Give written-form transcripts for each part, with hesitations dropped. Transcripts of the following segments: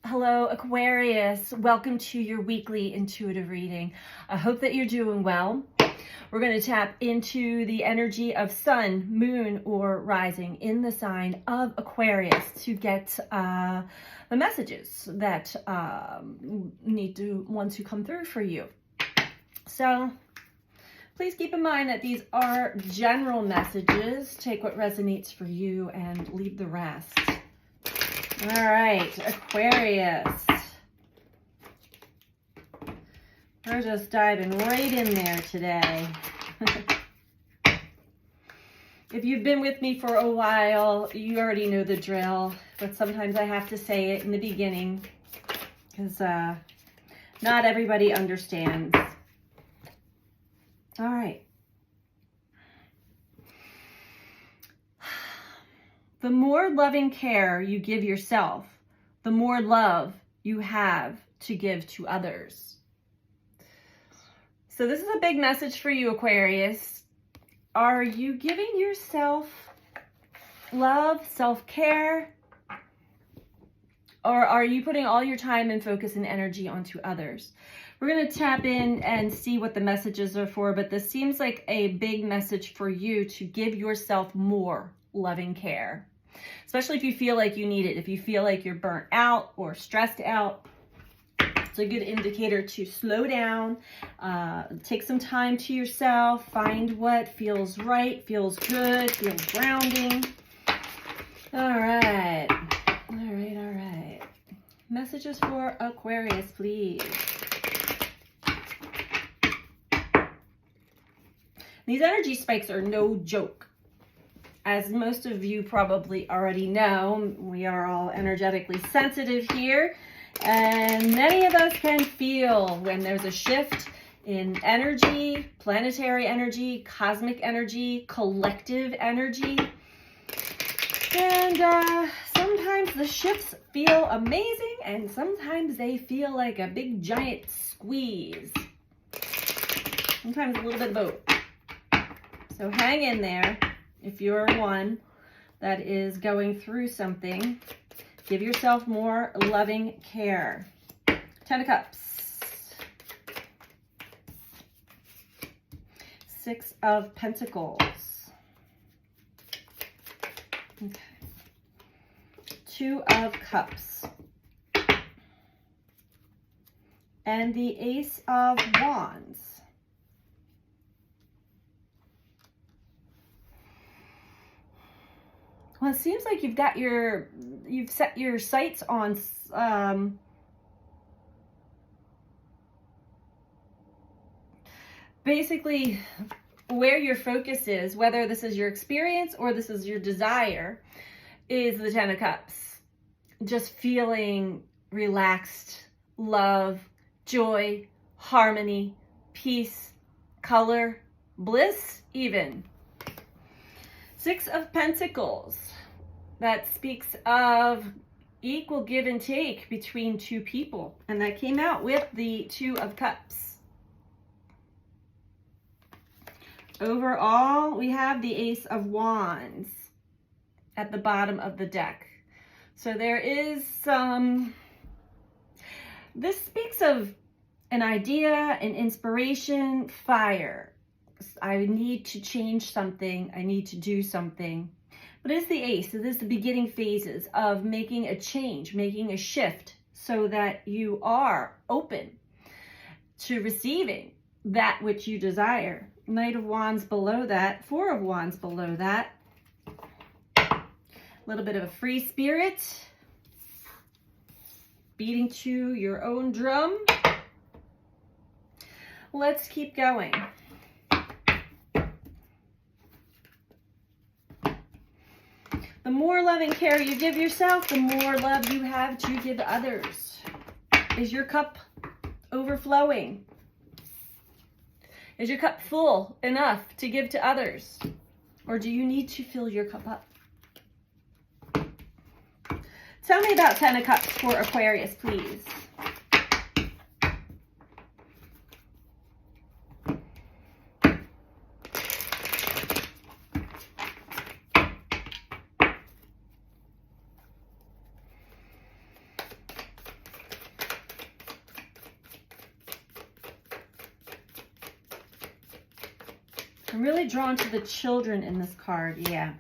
Hello, Aquarius. Welcome to your weekly intuitive reading. I hope that you're doing well. We're going to tap into the energy of sun, moon, or rising in the sign of Aquarius to get the messages that want to come through for you. So please keep in mind that these are general messages. Take what resonates for you and leave the rest. All right, Aquarius. We're just diving right in there today. If you've been with me for a while, you already know the drill, but sometimes I have to say it in the beginning because not everybody understands. All right. The more loving care you give yourself, the more love you have to give to others. So this is a big message for you, Aquarius. Are you giving yourself love, self-care, or are you putting all your time and focus and energy onto others? We're going to tap in and see what the messages are for, but this seems like a big message for you to give yourself more loving care, especially if you feel like you need it. If you feel like you're burnt out or stressed out, it's a good indicator to slow down, take some time to yourself, find what feels right, feels good, feels grounding. All right. Messages for Aquarius, please. These energy spikes are no joke. As most of you probably already know, we are all energetically sensitive here, and many of us can feel when there's a shift in energy, planetary energy, cosmic energy, collective energy. And sometimes the shifts feel amazing, and sometimes they feel like a big giant squeeze. Sometimes a little bit of both. So hang in there. If you're one that is going through something, give yourself more loving care. 10 of Cups. 6 of Pentacles. Okay. 2 of Cups. And the Ace of Wands. Well, it seems like you've set your sights on basically where your focus is, whether this is your experience or this is your desire, is the 10 of Cups. Just feeling relaxed, love, joy, harmony, peace, color, bliss even. 6 of Pentacles. That speaks of equal give and take between two people. And that came out with the 2 of Cups. Overall, we have the Ace of Wands at the bottom of the deck. So there is some, this speaks of an idea, an inspiration, fire. I need to change something. I need to do something. But it's the Ace. It is the beginning phases of making a change, making a shift so that you are open to receiving that which you desire. Knight of Wands below that, 4 of Wands below that. A little bit of a free spirit. Beating to your own drum. Let's keep going. The more loving care you give yourself, the more love you have to give others. Is your cup overflowing? Is your cup full enough to give to others? Or do you need to fill your cup up? Tell me about 10 of Cups for Aquarius, please. I'm really drawn to the children in this card, yeah.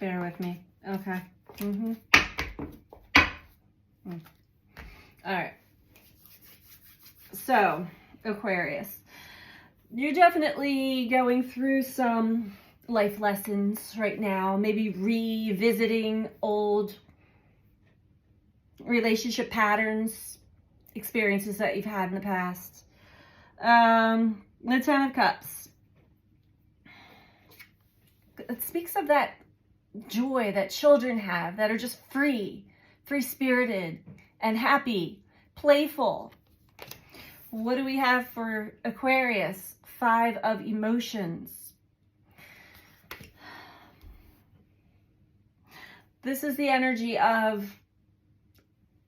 Bear with me. Okay. All right. So, Aquarius, you're definitely going through some life lessons right now, maybe revisiting old relationship patterns, experiences that you've had in the past. The Ten of Cups. It speaks of that joy that children have, that are just free-spirited and happy, playful. What do we have for Aquarius? Five of Emotions. This is the energy of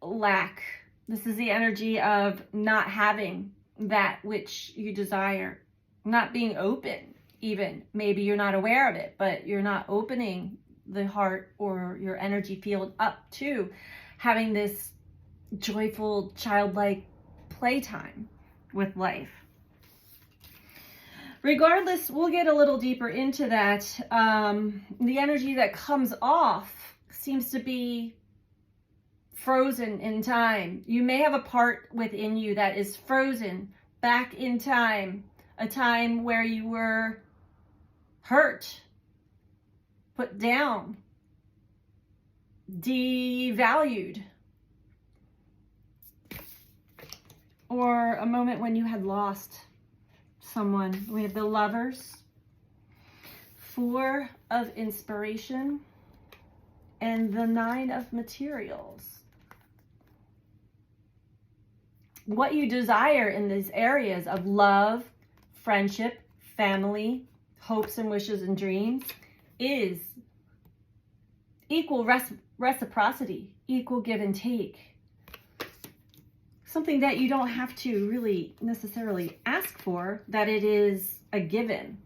lack. This is the energy of not having that which you desire, not being open even. Maybe you're not aware of it, but you're not opening the heart or your energy field up to having this joyful, childlike playtime with life. Regardless, we'll get a little deeper into that. The energy that comes off seems to be frozen in time. You may have a part within you that is frozen back in time, a time where you were hurt, put down, devalued, or a moment when you had lost someone. We have the Lovers, Four of Inspiration, and the Nine of Materials. What you desire in these areas of love, friendship, family, hopes and wishes and dreams is equal reciprocity, equal give and take. Something that you don't have to really necessarily ask for, that it is a given.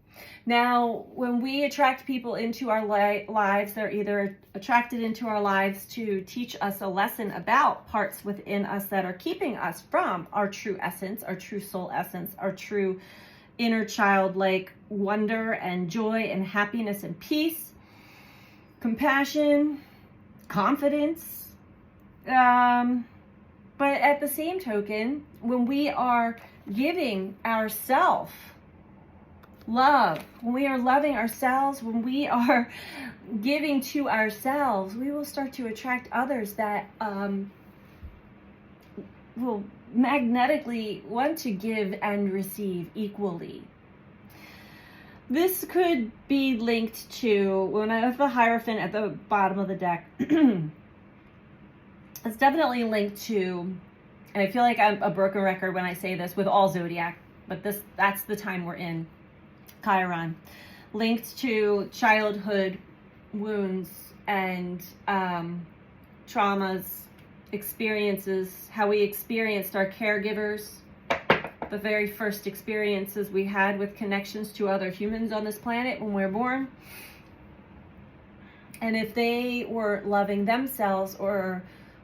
Now, when we attract people into our lives, they're either attracted into our lives to teach us a lesson about parts within us that are keeping us from our true essence, our true soul essence, our true inner childlike wonder and joy and happiness and peace, compassion, confidence. But at the same token, when we are giving ourselves love, when we are loving ourselves, when we are giving to ourselves, we will start to attract others that will magnetically want to give and receive equally. This could be linked to, when I have the Hierophant at the bottom of the deck, it's definitely linked to, and I feel like I'm a broken record when I say this with all zodiac, but that's the time we're in, Chiron, linked to childhood wounds and traumas, experiences, how we experienced our caregivers, the very first experiences we had with connections to other humans on this planet when we were born. And if they were loving themselves or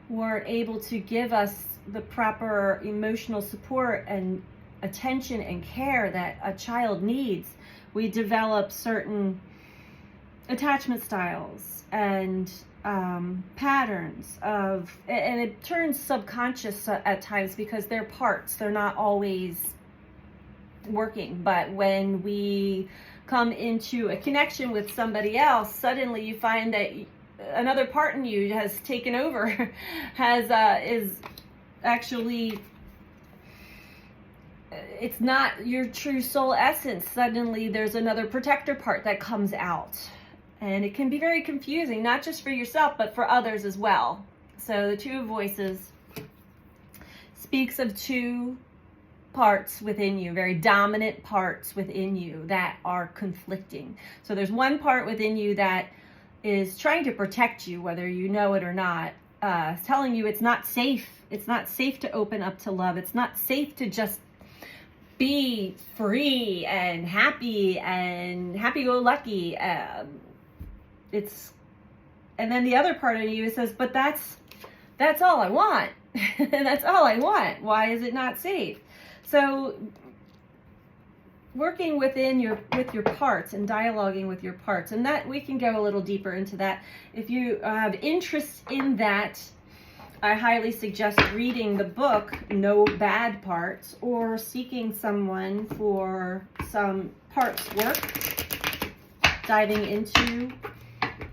were able to give us the proper emotional support and attention and care that a child needs, we develop certain attachment styles and patterns of, and it turns subconscious at times because they're parts, they're not always working. But when we come into a connection with somebody else, suddenly you find that another part in you has taken over, is actually, it's not your true soul essence. Suddenly there's another protector part that comes out. And it can be very confusing, not just for yourself, but for others as well. So the Two of Voices speaks of two parts within you, very dominant parts within you that are conflicting. So there's one part within you that is trying to protect you, whether you know it or not, telling you it's not safe. It's not safe to open up to love. It's not safe to just be free and happy-go-lucky. And then the other part of you says, but that's all I want. That's all I want. Why is it not safe? So working with your parts and dialoguing with your parts, and that we can go a little deeper into that. If you have interest in that, I highly suggest reading the book No Bad Parts, or seeking someone for some parts work, diving into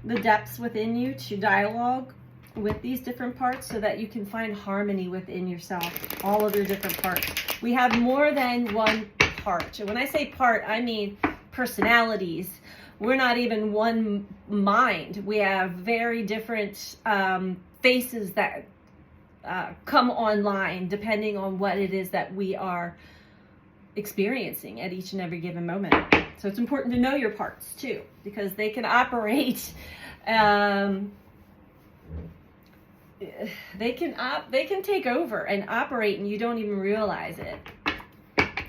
the depths within you to dialogue with these different parts so that you can find harmony within yourself, all of your different parts. We have more than one part. And when I say part, I mean personalities. We're not even one mind. We have very different faces that come online depending on what it is that we are experiencing at each and every given moment. So it's important to know your parts too, because they can operate they can take over and operate and you don't even realize it.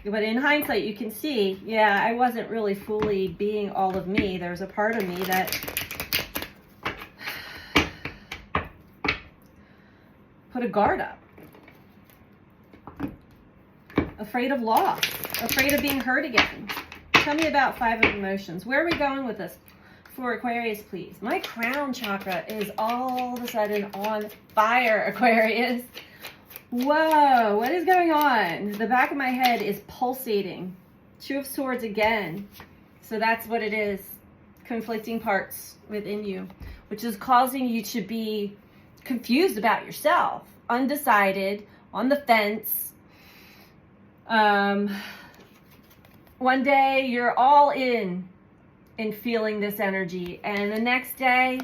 But in hindsight, you can see, yeah, I wasn't really fully being all of me. There's a part of me that put a guard up. Afraid of loss. Afraid of being hurt again. Tell me about 5 of emotions. Where are we going with this? For Aquarius, please. My crown chakra is all of a sudden on fire, Aquarius. Whoa, what is going on? The back of my head is pulsating. 2 of Swords again. So that's what it is. Conflicting parts within you, which is causing you to be confused about yourself, undecided, on the fence. One day you're all in feeling this energy, and the next day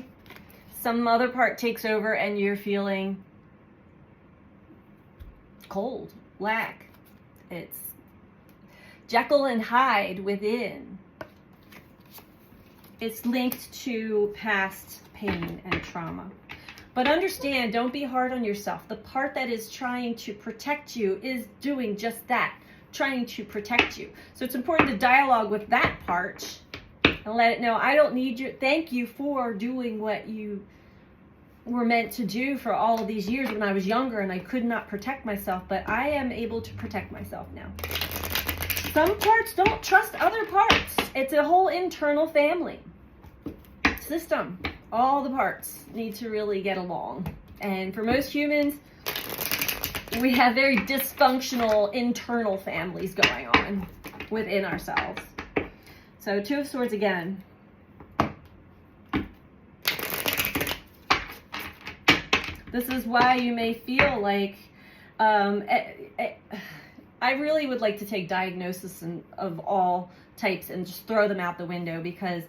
some other part takes over and you're feeling cold, lack. It's Jekyll and Hyde within. It's linked to past pain and trauma. But understand, don't be hard on yourself. The part that is trying to protect you is doing just that, trying to protect you. So it's important to dialogue with that part and let it know, I don't need you. Thank you for doing what you were meant to do for all of these years when I was younger and I could not protect myself, but I am able to protect myself now. Some parts don't trust other parts. It's a whole internal family system. All the parts need to really get along. And for most humans, we have very dysfunctional internal families going on within ourselves. So 2 of Swords again. This is why you may feel like, I really would like to take diagnosis of all types and just throw them out the window, because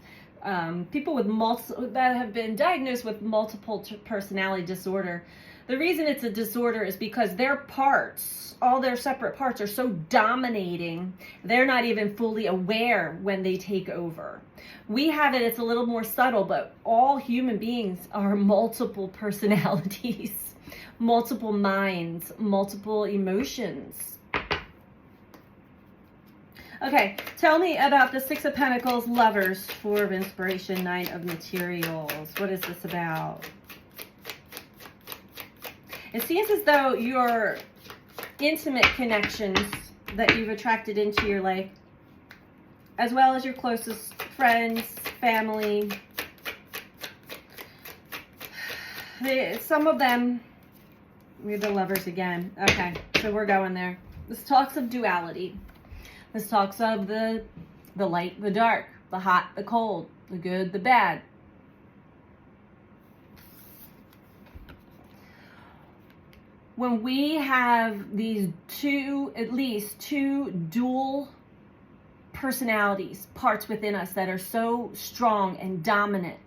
people that have been diagnosed with multiple personality disorder, the reason it's a disorder is because their parts, all their separate parts, are so dominating, they're not even fully aware when they take over. We have it, it's a little more subtle, but all human beings are multiple personalities, multiple minds, multiple emotions. Okay, tell me about the 6 of Pentacles, Lovers, 4 of Inspiration, 9 of Materials. What is this about? It seems as though your intimate connections that you've attracted into your life, as well as your closest friends, family, some of them, we have the Lovers again. Okay, so we're going there. This talks of duality. This talks of the light, the dark, the hot, the cold, the good, the bad. When we have these at least two dual personalities, parts within us that are so strong and dominant,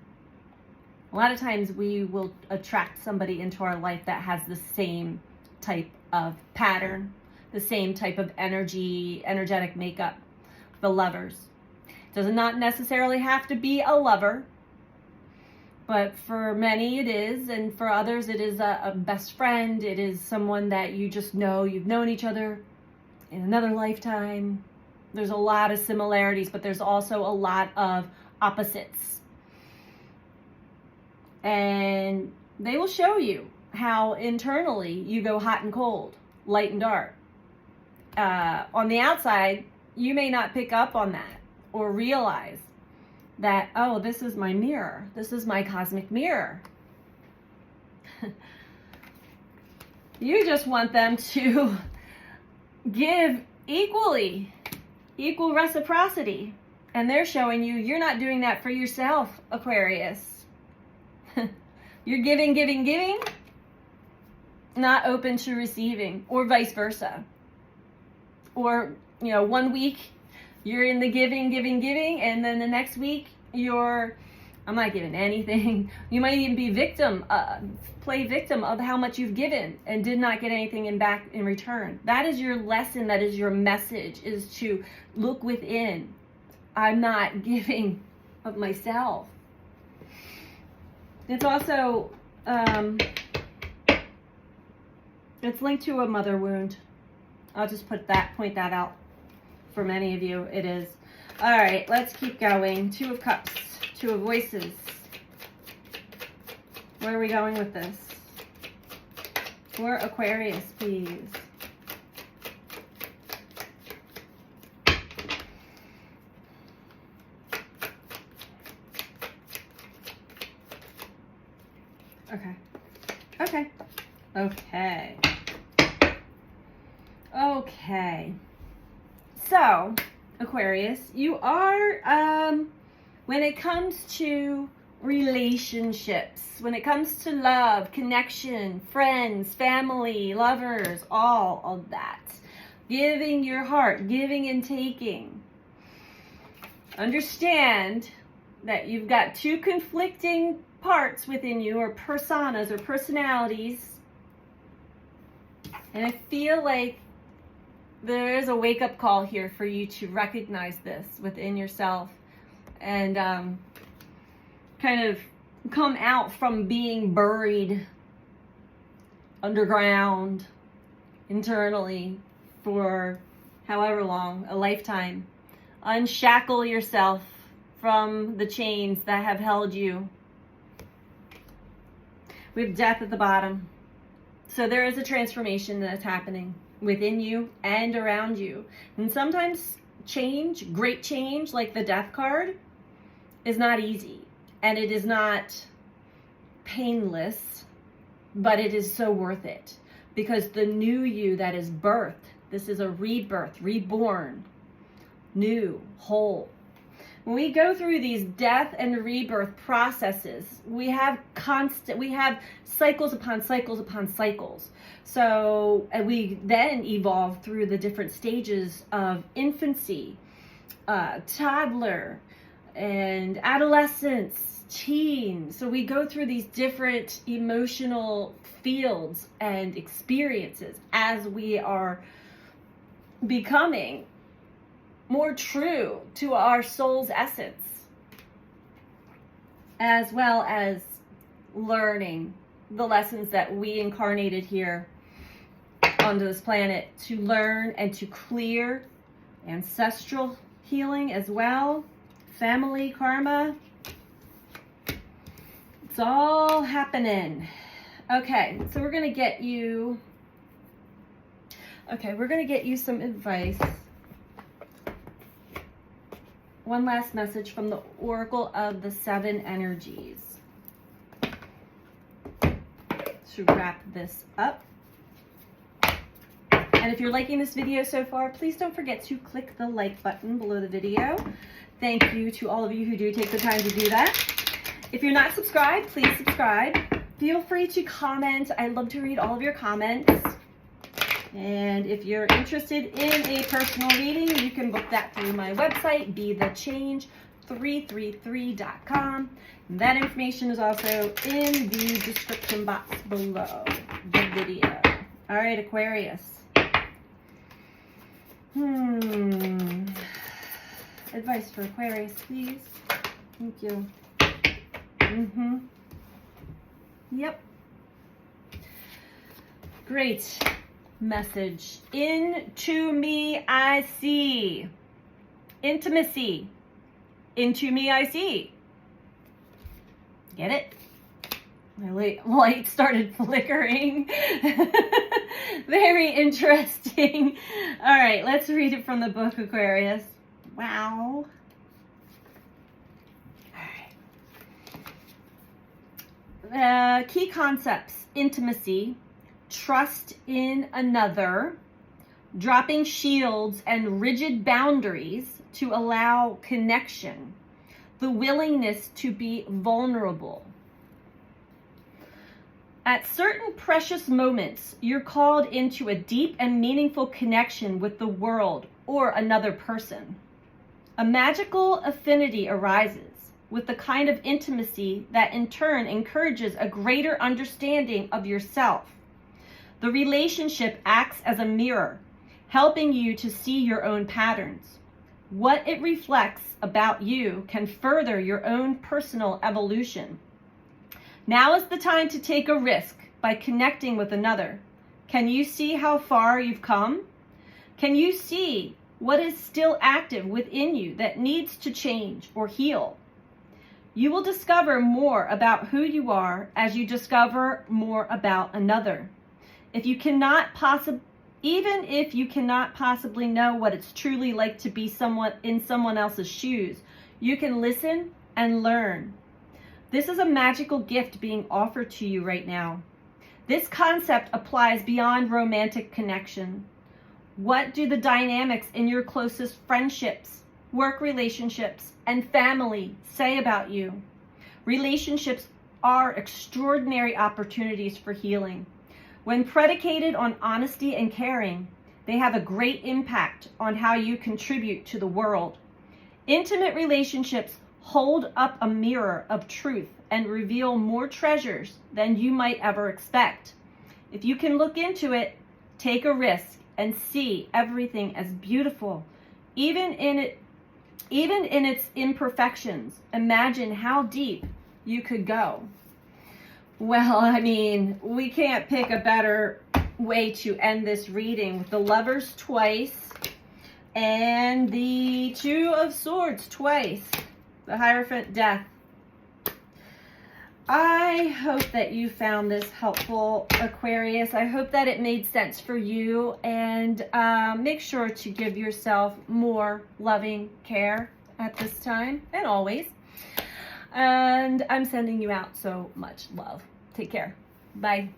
a lot of times we will attract somebody into our life that has the same type of pattern, the same type of energetic makeup, the Lovers. It does not necessarily have to be a lover, but for many it is, and for others it is a best friend. It is someone that you just know. You've known each other in another lifetime. There's a lot of similarities, but there's also a lot of opposites. And they will show you how internally you go hot and cold, light and dark. On the outside, you may not pick up on that or realize that, oh, this is my mirror. This is my cosmic mirror. You just want them to give equal reciprocity. And they're showing you you're not doing that for yourself, Aquarius. You're giving, not open to receiving, or vice versa. Or, 1 week you're in the giving, and then the next week I'm not giving anything. You might even be play victim of how much you've given and did not get anything back in return. That is your lesson. That is your message, is to look within. I'm not giving of myself. It's also, it's linked to a mother wound. I'll just point that out. For many of you, it is. All right, let's keep going. 2 of Cups, 2 of Voices. Where are we going with this? For Aquarius, please. Okay. So, Aquarius, you are, when it comes to relationships, when it comes to love, connection, friends, family, lovers, all of that, giving your heart, giving and taking, understand that you've got 2 conflicting parts within you, or personas or personalities. And I feel like there is a wake-up call here for you to recognize this within yourself and kind of come out from being buried underground internally for however long, a lifetime. Unshackle yourself from the chains that have held you. We have death at the bottom. So there is a transformation that's happening within you and around you. And sometimes change, great change, like the death card, is not easy. And it is not painless, but it is so worth it. Because the new you that is birthed, this is a rebirth, reborn, new, whole. When we go through these death and rebirth processes, we have cycles upon cycles upon cycles. So, and we then evolve through the different stages of infancy, toddler, and adolescence, teen. So we go through these different emotional fields and experiences as we are becoming more true to our soul's essence, as well as learning the lessons that we incarnated here onto this planet to learn and to clear. Ancestral healing as well, family karma. It's all happening. Okay, so we're gonna get you some advice. One last message from the Oracle of the 7 Energies to wrap this up. And if you're liking this video so far, please don't forget to click the like button below the video. Thank you to all of you who do take the time to do that. If you're not subscribed, please subscribe. Feel free to comment. I love to read all of your comments. And if you're interested in a personal reading, you can book that through my website, BeTheChange333.com. That information is also in the description box below the video. All right, Aquarius. Advice for Aquarius, please. Thank you. Yep. Great. message. Into me I see. Intimacy. Into me I see. Get it? My light started flickering. Very interesting. All right, let's read it from the book, Aquarius. Wow. All right. Key concepts: intimacy, trust in another, dropping shields and rigid boundaries to allow connection, the willingness to be vulnerable. At certain precious moments, you're called into a deep and meaningful connection with the world or another person. A magical affinity arises with the kind of intimacy that in turn encourages a greater understanding of yourself. The relationship acts as a mirror, helping you to see your own patterns. What it reflects about you can further your own personal evolution. Now is the time to take a risk by connecting with another. Can you see how far you've come? Can you see what is still active within you that needs to change or heal? You will discover more about who you are as you discover more about another. Even if you cannot possibly know what it's truly like to be in someone else's shoes, you can listen and learn. This is a magical gift being offered to you right now. This concept applies beyond romantic connection. What do the dynamics in your closest friendships, work relationships, and family say about you? Relationships are extraordinary opportunities for healing. When predicated on honesty and caring, they have a great impact on how you contribute to the world. Intimate relationships hold up a mirror of truth and reveal more treasures than you might ever expect. If you can look into it, take a risk and see everything as beautiful, even in its imperfections. Imagine how deep you could go. Well, I mean, we can't pick a better way to end this reading with the Lovers twice and the Two of Swords twice. The Hierophant, Death. I hope that you found this helpful, Aquarius. I hope that it made sense for you, and make sure to give yourself more loving care at this time and always. And I'm sending you out so much love. Take care. Bye.